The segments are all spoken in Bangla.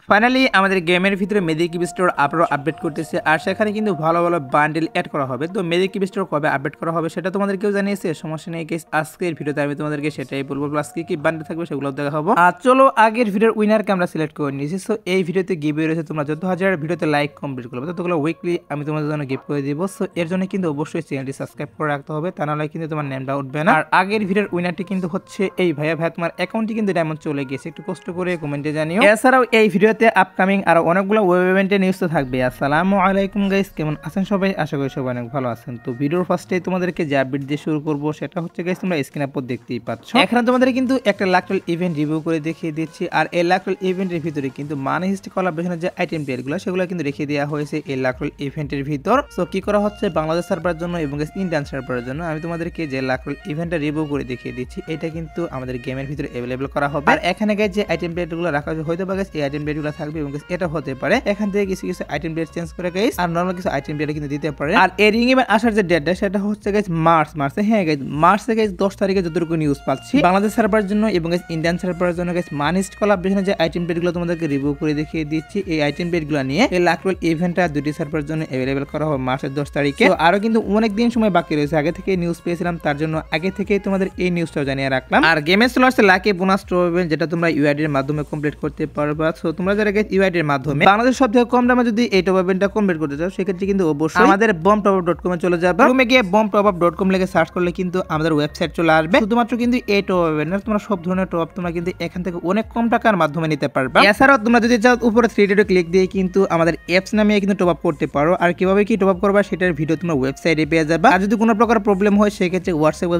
ফাইনালি আমাদের গেমের ভিতরে মেজিক স্টোর আবারও আপডেট করতেছে আর সেখানে কিন্তু ভালো ভালো বান্ডেল অ্যাড করা হবে। তো মেজিক স্টোর কবে আপডেট করা হবে সেটা তোমাদেরকেও জানিয়েছে, সমস্যা নেই গাইস। আজকের ভিডিওতে আমি তোমাদেরকে সেটাই বলবো, প্লাস কি বান্ডেল থাকবে সেগুলো দেখা হবে। আর চলো আগের ভিডিওর উইনারকে আমরা সিলেক্ট করে নিয়েছি। সো এই ভিডিওতে গিভওয়ে রয়েছে, তোমরা যত হাজার ভিডিওতে লাইক কমপ্লিট করবে ততগুলো উইকলি আমি তোমাদের জন্য গিফট করে দিব। সো এর জন্য কিন্তু অবশ্যই চ্যানেলটি সাবস্ক্রাইব করে রাখতে হবে, তা নাহলে কিন্তু তোমার নামটা উঠবে না। আর আগের ভিডিওর উইনারটি কিন্তু হচ্ছে এই ভাইয়া। তোমার অ্যাকাউন্টটি কিন্তু ডায়মন্ড চলে গেছে, একটু কষ্ট করে কমেন্টে জানিও। এছাড়াও এই ভিডিওতে আপকামিং আর অনেকগুলো ওয়েব ইভেন্টের নিউজ তো থাকবে। আসসালামু আলাইকুম গাইস, কেমন আছেন সবাই? আশা করি সবাই অনেক ভালো আছেন। তো ভিডিওর ফার্স্টে তোমাদেরকে যে আপডেট দিয়ে শুরু করব সেটা হচ্ছে গাইস, তোমরা স্ক্রিনের উপর দেখতেই পাচ্ছ। এখানে তোমাদের কিন্তু একটা লাকটাল ইভেন্ট রিভিউ করে দেখিয়ে দিচ্ছি। আর এই লাকটাল ইভেন্টের ভিতরে কিন্তু মানি হিস্ট্রি কোলাবরেশনের যে আইটেম প্লেয়ারগুলো সেগুলো কিন্তু রেখে দেওয়া হয়েছে এই লাকটাল ইভেন্টের ভিতর। সো কি করা হচ্ছে বাংলাদেশ সার্ভারের জন্য এবং ইন্ডিয়ান সার্ভারের জন্য আমি তোমাদেরকে যে লাকটাল ইভেন্টটা রিভিউ করে দেখিয়ে দিচ্ছি, এটা কিন্তু আমাদের গেমের ভিতরে অ্যাভেলেবল করা হবে। আর এখানে গাইস যে আইটেম প্লেয়ারগুলো রাখা হয়তো বা গাইস এই আইটেম প্লেয়ারগুলো থাকবে এবং এটা হতে পারে এখান থেকে কিছু কিছু আইটেম প্লেয়ার চেঞ্জ করে গাইস আর নরমাল কিছু আইটেম প্লেয়ার কিন্তু দিতে পারে। আর এই রিং ইভেন্ট আসার যে ডেটটা সেটা হচ্ছে গাইস মার্চে। হ্যাঁ গাইস মার্চে গাইস 10 তারিখে যতটুকু নিউজ পাচ্ছি বাংলাদেশ সার্ভারের জন্য এবং গাইস ইন্ডিয়ান সার্ভারের জন্য গাইস মানি হিস্ট্রি কোলাবরেশনের যে আইটেম প্লেয়ারগুলো তোমাদেরকে রিভিউ করে দেখিয়ে দিচ্ছি। এই আইটেম প্লেয়ারগুলো নিয়ে এই লাকটাল ইভেন্টটা দুটি সার্ভারের জন্য अवेलेबल করা হবে মার্চের 10 তারিখে। তো আরো কিন্তু অনেক দিন সময় বাকি রয়েছে, আগে থেকে নিউজ পেয়েছিলাম তার জন্য আগে থেকেই তোমাদের এই নিউজটাও জানিয়ে রাখলাম। আর গেমে চলে আসছে লাকি বোনাস ট্রফি ইভেন্ট, যেটা তোমরা ইউআইডি এর মাধ্যমে কমপ্লিট করতে পারবে। সো তোমরা যারা গাইস ইউআইডি এর মাধ্যমে বাংলাদেশ সবথেকে কম দামে যদি এই টপ ইভেন্টটা কমপ্লিট করতে চাও সেক্ষেত্রে কিন্তু অবশ্যই আমাদের bombtopup.com এ চলে যাবে। রুমে গিয়ে bombtopup.com লিখে সার্চ করলে কিন্তু আমাদের ওয়েবসাইট চলে আসবে। শুধুমাত্র কিন্তু এই টপ ইভেন্ট না, তোমরা সব ধরনের টপ তোমরা কিন্তু এখান থেকে অনেক কম টাকার মাধ্যমে নিতে পারবে। এছাড়াও তোমরা যদি চাও উপরে 3 ডটে ক্লিক দিয়ে কিন্তু আমাদের অ্যাপস নামে কিন্তু টপ আপ করতে পারো। আর কিভাবে কি টপ আপ করবা সেটার ভিডিও তোমরা ওয়েবসাইটে পেয়ে যাবে। আর যদি কোনো প্রকার প্রবলেম হয় সেক্ষেত্রে হোয়াটসঅ্যাপ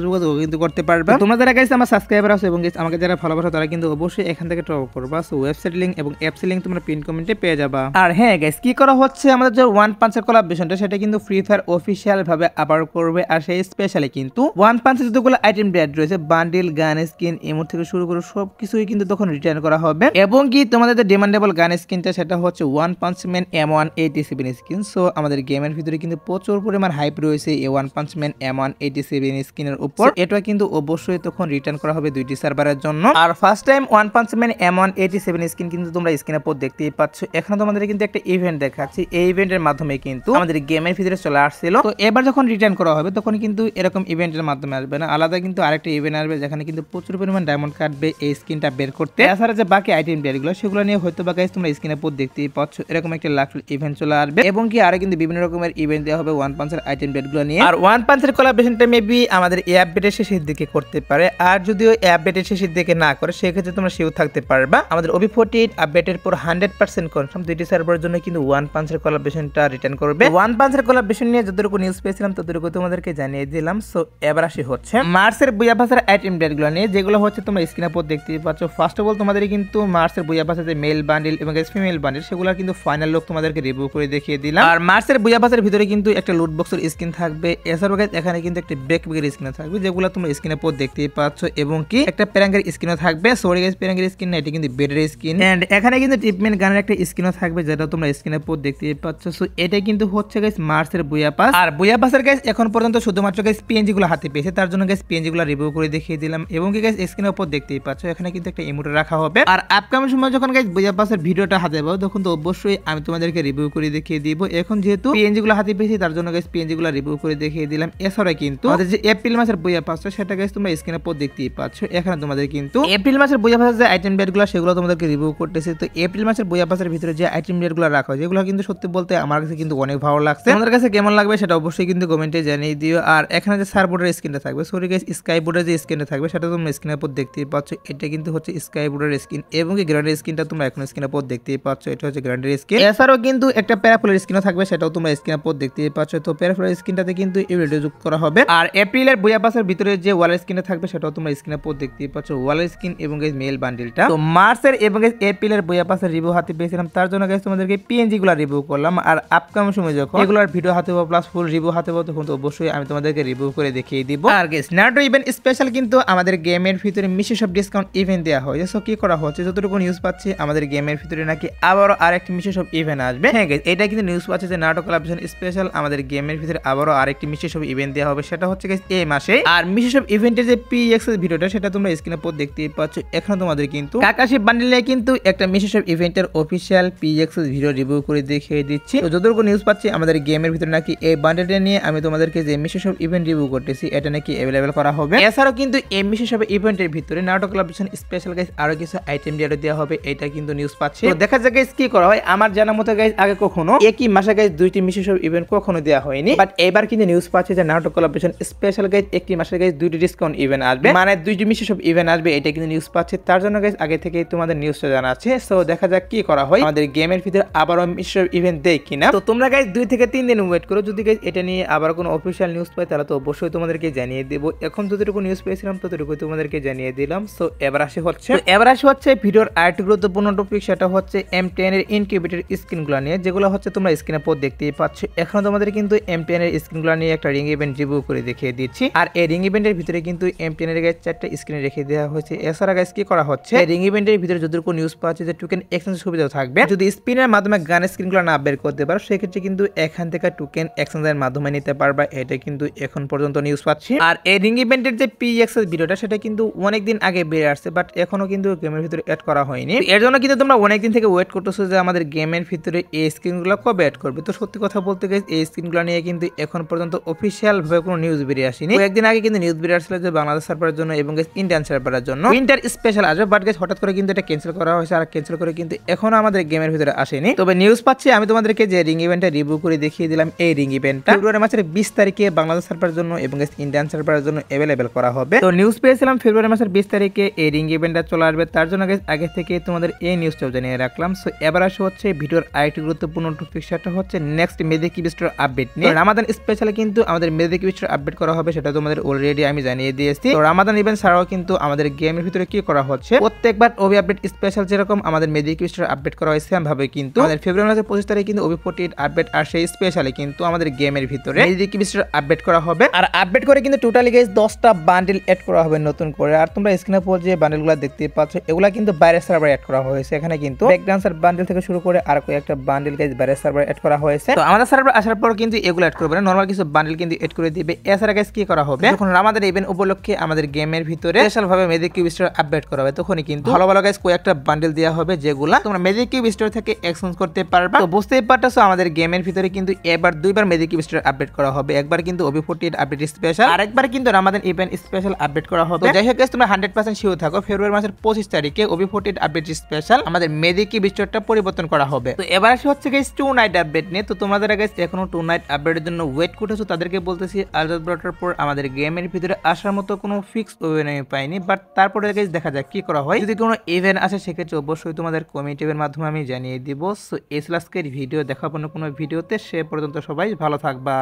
কিন্তু করতে পারবে। তোমরা যারা গাইস আমার সাবস্ক্রাইবার আছো এবং গাইস আমাকে যারা ভালোবাসো তারা কিন্তু অবশ্যই এখান থেকে টপ আপ করবা। সো ওয়েবসাইট লিংক এবং অ্যাপস লিংক তোমরা পিন কমেন্টে পেয়ে যাবা। আর হ্যাঁ গাইস কি করা হচ্ছে আমাদের যে ওয়ান পাঞ্চের কোলাবরেশনটা সেটা কিন্তু ফ্রি ফায়ার অফিশিয়াল ভাবে আবার করবে। আর সেই স্পেশালি কিন্তু ওয়ান পাঞ্চের যতগুলো আইটেম অ্যাড রয়েছে বান্ডেল গান স্কিন ইমোট থেকে শুরু করে সবকিছুই কিন্তু তখন রিটার্ন করা হবে। এবং কি তোমাদের যে ডিমান্ডেবল গান স্কিনটা সেটা হচ্ছে one punch man M187 skin. So আমাদের গেমের ভিতরে কিন্তু প্রচুর পরিমাণ হাইপ রয়েছে এই ওয়ান পাঞ্চ ম্যান M187 স্কিনের উপর। এটা কিন্তু অবশ্যই তখন রিটার্ন করা হবে দুইটি সার্ভারের জন্য। আর first time one punch man M187 skin কিন্তু তোমরা স্ক্রিনের উপর দেখতেই পাচ্ছ। এখন তোমাদের কিন্তু একটা ইভেন্ট দেখাচ্ছি, এই ইভেন্টের মাধ্যমে কিন্তু আমাদের গেমের ভিতরে চলে আসছিল। তো এবার যখন রিটার্ন করা হবে তখন কিন্তু এরকম ইভেন্টের মাধ্যমে আসবে না, আলাদা কিন্তু আরেকটা ইভেন্ট আসবে যেখানে কিন্তু প্রচুর পরিমাণ ডায়মন্ড কাটবে এই স্কিনটা বের করতে। এছাড়া যে বাকি আইটেম প্লেয়ারগুলো সেগুলো নিয়ে হয়তো বা গাইস তোমরা স্ক্রিনের উপর দেখতেই পাচ্ছ এরকম একটা লাকটাল ইভেন্ট চলে আসবে। এবং কি আরো কিন্তু বিভিন্ন রকমের ইভেন্ট দেওয়া হবে ওয়ান পাঞ্চের আইটেম প্লেয়ারগুলো নিয়ে। আর ওয়ান পাঞ্চের কোলাবরেশনটা মেবি আমাদের এই আপডেটের শেষের দিকে করতে পারে। আর যদিও এই আপডেটের শেষের দিকে না করে সেক্ষেত্রে তোমরা শিওর থাকতে পারবা আমাদের OB48 আপডেটের পর 100% কনফার্ম দুইটি সার্ভারের জন্য কিন্তু ওয়ান পাঞ্চের কোলাবরেশনটা রিটার্ন করবে। ওয়ান পাঞ্চের কোলাবরেশন নিয়ে যতটুকু নিউজ পেয়েছিলাম ততটুকু তোমাদেরকে জানিয়ে দিলাম। সো এবার আসি হচ্ছে মার্চের বুয়াপাসের আইটেম প্লেয়ারগুলো নিয়ে, যেগুলো হচ্ছে তোমরা স্ক্রিনের উপর দেখতেই পাচ্ছ। ফার্স্ট অফ অল তোমাদের কিন্তু মার্চের বুয়াপাসের যে মেল বান্ডেল এবং ফিমেল বান্ডেল সেগুলো কিন্তু ফাইনাল লুক তোমাদেরকে রিভিউ করে দেখিয়ে দিলাম। আর মার্চের বুয়াপাসের ভিতরে কিন্তু একটা লুট বক্সের স্কিন থাকবে। এছাড়াও গাইস এখানে কিন্তু একটা ব্যাকপ্যাকের স্কিন থাকবে যেগুলো তোমরা স্ক্রিনের উপর দেখতেই পাচ্ছ। এবং কি একটা প্যারাঙ্গের স্কিনও থাকবে। সরি গাইস প্যারাঙ্গের স্কিন না, এটা কিন্তু বেডের স্কিন। এন্ড এখানে কিন্তু টিপমেন্ট গানের একটা স্কিনও থাকবে যেটা তোমরা স্ক্রিনের উপর দেখতেই পাচ্ছ। সো এটা কিন্তু হচ্ছে গাইস মার্চের বুয়াপাস। আর বুয়াপাসের গাইস এখন পর্যন্ত শুধুমাত্র গাইস পিএনজি গুলো হাতে পেয়েছে, তার জন্য গাইস পিএনজি গুলো রিভিউ করে দেখিয়ে দিলাম। এবং কি গাইস স্ক্রিনের উপর দেখতেই পাচ্ছ এখানে কিন্তু একটা ইমোট রাখা হবে। আর আপকামিং সময় যখন গাইস বুয়াপাসের ভিডিওটা হাতে পাবো তখন তো অবশ্যই আমি তোমাদেরকে রিভিউ করে দেখিয়ে দিব। এখন যেহেতু পিএনজি গুলো হাতে পেয়েছি তার জন্য গাইস পিএনজি গুলো রিভিউ করে দেখিয়ে দিলাম। এছাড়া কিন্তু আমাদের যে এপ্রিল মাসের বুয়াপাস সেটা গাইস তোমরা স্ক্রিনের উপর দেখতেই পাচ্ছ। এখানে তোমাদের কিন্তু এপ্রিল মাসের বুয়াপাসের যে আইটেম প্লেয়ারগুলো সেগুলো তোমাদেরকে রিভিউ করতেছে। তো এপ্রিল মাসের বুয়াপাসের ভিতরে যে আইটেম প্লেয়ারগুলো রাখা হয় যেগুলো কিন্তু সত্যি বলতে আমার কাছে কিন্তু অনেক ভালো লাগছে। তোমাদের কাছে কেমন লাগবে সেটা অবশ্যই কিন্তু কমেন্টে জানিয়ে দিও। আর এখানে যে সার্বোর্ডের স্ক্রিনটা থাকবে, সরি গাইস স্কাই বোর্ডের যে স্ক্রিনটা থাকবে সেটা তোমরা স্ক্রিনের উপর দেখতেই পাচ্ছ। এটা কিন্তু হচ্ছে স্কাই বোর্ডের স্ক্রিন এবং কি গ্র্যান্ডের স্ক্রিনটা তোমরা এখন স্ক্রিনের উপর দেখতেই পাচ্ছ। এটা হচ্ছে গ্র্যান্ডের স্ক্রিন। এছাড়াও কিন্তু একটা প্যারাফুলের স্ক্রিনও থাকবে, সেটাও তোমরা স্ক্রিনের উপর দেখতেই পাচ্ছ। তো প্যারাফুলের স্ক্রিনটাতে কিন্তু এই ভিডিও যোগ করা হবে। আর এপ্রিলের বুয়াপাসের ভিতরে যে ওয়ালের স্ক্রিনটা থাকবে সেটাও তোমরা স্ক্রিনের উপর দেখতেই পাচ্ছ, ওয়ালের স্ক্রিন এবং গাইস মেল বান্ডেলটা। তো মার্চের এবং গাইস এপ্রিলের বুয়াপাসের রিভিউ হাতে পেয়েছিলাম, তার জন্য গাইস তোমাদেরকে পিএনজি গুলো রিভিউ করলাম। আর আপকামিং সময় যখন এগুলোর ভিডিও হাতে পাবো প্লাস ফুল রিভিউ হাতে পাবো তখন তো অবশ্যই আমি তোমাদেরকে রিভিউ করে দেখিয়ে দিব। আর গাইস নারুটো ইভেন্ট স্পেশাল কিন্তু আমাদের গেমের ভিতরে মিশে সব ডিসকাউন্ট ইভেন্ট দেওয়া হয়। সো কি করা হচ্ছে যতটুকু নিউজ পাচ্ছি আমাদের গেমের ভিতরে নাকি আবারও আরেকটি মিশে সব ইভেন্ট আসবে। হ্যাঁ গাইস এটা কিন্তু নিউজ পাচ্ছে যে নারুটো কোলাবরেশন স্পেশাল আমাদের গেমের ভিতরে আবারও আরেকটি মিশে সব ইভেন্ট দেওয়া হবে, সেটা হচ্ছে গাইস এই মাসে। আর মিশে সব ইভেন্টের যে PX ভিডিওটা সেটা তোমরা স্ক্রিনের উপর দেখতেই পাচ্ছ। এখন তোমাদের কিন্তু কাকাশি বান্ডেলে কিন্তু একটা মিশে মিশোশপ ইভেন্টের অফিসিয়াল পিএক্সএস ভিডিও রিভিউ করে দেখিয়ে দিচ্ছি। তো যতটুকু নিউজ পাচ্ছি আমাদের গেমের ভিতরে নাকি এই বান্ডেলটা নিয়ে আমি তোমাদেরকে যে মিশোশপ ইভেন্ট রিভিউ করতেছি এটা নাকি অ্যাভেলেবেল করা হবে। এছাড়াও কিন্তু এই মিশোশপ ইভেন্টের ভিতরে নারুটো কোলাবোরেশন স্পেশাল গাইস আরো কিছু আইটেম দিয়ে দেওয়া হবে, এটা কিন্তু নিউজ পাচ্ছি। তো দেখা যাক গাইস কি করা হয়। আমার জানা মতো গাইস আগে কখনো একই মাসে গাইস দুইটি মিশোশপ ইভেন্ট কখনো দেওয়া হয়নি, বাট এবার কিন্তু নিউজ পাচ্ছি যে নারুটো কোলাবোরেশন স্পেশাল গাইস একটি মাসে গাইস দুইটি ডিসকাউন্ট ইভেন্ট আসবে, মানে দুইটি মিশোশপ ইভেন্ট আসবে, এটা কিন্তু নিউজ পাচ্ছি। তার জন্য গাইস আগে থেকে তোমাদের নিউজটা জানা আছে। সো দেখা যাক কি করা হয়, আমাদের গেমের ভিতরে আবারও মিশোশপ ইভেন্ট দেয় কিনা। তো তোমরা গাইস 2 থেকে 3 দিন ওয়েট করো, যদি গাইস এটা নিয়ে আবার কোনো অফিশিয়াল নিউজ পাই তাহলে তো অবশ্যই তোমাদেরকে জানিয়ে দেব। এখন যতটুকু নিউজ পেয়েছিলাম ততটুকু তোমাদেরকে জানিয়ে দিলাম। সো এবার আসে ভিডিওর আরেকটি গুরুত্বপূর্ণ টপিক, সেটা হচ্ছে M10 এর ইনকিউবেটর স্ক্রিনগুলো নিয়ে, যেগুলো হচ্ছে তোমরা স্ক্রিনের পর দেখতেই পাচ্ছ। এখন তোমাদের কিন্তু M10 এর স্ক্রিনগুলো নিয়ে একটা রিং ইভেন্ট রিভিউ করে দেখিয়ে দিচ্ছি। আর এই রিং ইভেন্টের ভিতরে কিন্তু M10 এর গাইস 4টা স্ক্রিন রেখে দেওয়া হয়েছে। এছাড়া গাইস কি করা হচ্ছে, রিং ইভেন্টের ভিতরে যতটুকু নিউজ পাচ্ছে যে টোকেন এক্সচেঞ্জ সুবিধা থাকবে। যদি স্পিনের মাধ্যমে গান স্ক্রিনগুলো না বের করতে পারো সেক্ষেত্রে কিন্তু এখান থেকে টোকেন এক্সচেঞ্জের মাধ্যমে নিতে পারবা, এটা কিন্তু এখন পর্যন্ত নিউজ পাচ্ছি। আর এই রিং ইভেন্টের যে পিএক্সএস ভিডিওটা সেটা কিন্তু অনেকদিন আগে বের আসছে, বাট এখনো কিন্তু গেমের ভিতরে অ্যাড করা হয়নি। এর জন্য কিন্তু তোমরা অনেকদিন থেকে ওয়েট করতেছো যে আমাদের গেমের ভিতরে এই স্ক্রিনগুলো কবে অ্যাড করবে। তো সত্যি কথা বলতে গেলে এই স্ক্রিনগুলো নিয়ে কিন্তু এখন পর্যন্ত অফিসিয়াল ভাবে কোনো নিউজ বেরিয়ে আসেনি। একদিন আগে কিন্তু নিউজ বেরিয়ে আসছিল যে বাংলাদেশ সার্ভারের জন্য এবং ইন্ডিয়ান সার্ভারের জন্য উইন্টার স্পেশাল আসবে, বাট গাইস হঠাৎ করে কিন্তু এটা ক্যান্সেল করা হয়েছে। আর ক্যান্সেল করে কিন্তু এখনো আমাদের গেমের ভিতরে আসেনি। তবে নিউজ পাচ্ছি, আমি তোমাদেরকে যে রিং ইভেন্টটা রিভিউ করে দেখিয়ে দিলাম, এই রিং ইভেন্টটা ফেব্রুয়ারি মাসের 20 তারিখে বাংলাদেশ সার্ভারের জন্য এবং ইন্ডিয়ান সার্ভারের জন্য অ্যাভেলেবেল করা হবে। তো নিউজ পেয়েছিলাম ফেব্রুয়ারি মাসের 20 তারিখে এই রিং ইভেন্টটা চলে আসবে, তার জন্য গাইস আগে থেকে তোমাদের এই নিউজটাও জানিয়ে রাখলাম। সো এবার আসে হচ্ছে ভিডিওর আরেকটি গুরুত্বপূর্ণ টপিক, সেটা হচ্ছে নেক্সট মেদিকি বিস্টোর আপডেট নিয়ে। রামাদান স্পেশালে কিন্তু আমাদের মেদিকি বিস্টোর আপডেট করা হবে, সেটা তোমাদের অলরেডি আমি জানিয়ে দিয়েছি। তো রামাদান ইভেন্ট ছাড়াও কিন্তু আমাদের গেমের ভিতরে কি করা হচ্ছে, প্রত্যেকবার ওবি আপডেট স্পেশাল যেরকম আমাদের মেদিকি বিস্টোর আপডেট করা হয় সেম ভাবে কিন্তু আমাদের ফেব্রুয়ারি মাসের 25 তারিখে কিন্তু ওবি 48 আপডেট আর সেই স্পেশালে কিন্তু আমাদের গেমের ভিতরে মেদিকি বিস্টোর আপডেট করা হবে। আর আপডেট করে কিন্তু টোটালি গাইস 10টা বান্ডেল এড করা হবে নতুন করে। আর তোমরা স্ক্রিনে পর যে বান্ডেলগুলো দেখতে পাচ্ছ এগুলা কিন্তু বাইরের সার্ভারে এড করা হয়েছে। এখানে কিন্তু ব্যাক ডান্সার বান্ডেল থেকে শুরু করে আর কয়েকটা বান্ডেল গাইস বাইরের সার্ভারে এড করা হয়েছে। তো আমাদের সার্ভারে আসার পর কিন্তু এগুলো এড করবে না, নরমাল কিছু বান্ডেল কিন্তু এড করে দিবে। এছাড়া গাইস কি করা হবে, যখন আমাদের ইভেন্ট উপলক্ষে আমাদের গেমের ভিতরে স্পেশাল ভাবে মেদিকি বিস্টোর আপডেট করা হবে, তখনই কিন্তু ভালো ভালো গাইস কয়েকটা বান্ডেল দেওয়া হবে যেগুলা তোমরা মেদিকি বিস্টোর থেকে এক্সচেঞ্জ করতে পারবা। তো বুঝতেই পারতেছো আমাদের গেমের ভিতরে কিন্তু এবার দুইবার মেদিকি বিস্টোর আপডেট করা হবে, একবার কিন্তু ওবি 48 আপডেট স্পেশাল আর একবার কিন্তু আমাদের ইভেন্ট স্পেশাল আপডেট করা হবে। যাই হোক গাইস তোমরা 100% শিওর থাকো ফেব্রুয়ারি মাসের 25 তারিখে ওবি 48 আপডেট স্পেশাল আমাদের মেদিকি বিস্টোরটা পরিবর্তন করা হবে। তো এবার আসে হচ্ছে গাইস 2 নাইট আপডেট নিয়ে। তো তোমাদের গাইস এখনো 2 নাইট আপডেটের জন্য ওয়েট করতেছো, তাদেরকে বলতেছি আলজাদ ব্রটার পর আমাদের গেমের ভিতরে আসার মতো কোনো ফিক্স ইভেন্ট আমি পাইনি, বাট তারপরে গাইস দেখা যাক কি করা হয়। যদি কোনো ইভেন্ট আসে সেক্ষেত্রে অবশ্যই তোমাদের কমিটির মাধ্যমে আমি জানিয়ে দিব। সো এই আজকের ভিডিও দেখাবো না কোনো ভিডিওতে, সে পর্যন্ত সবাই ভালো থাকবা।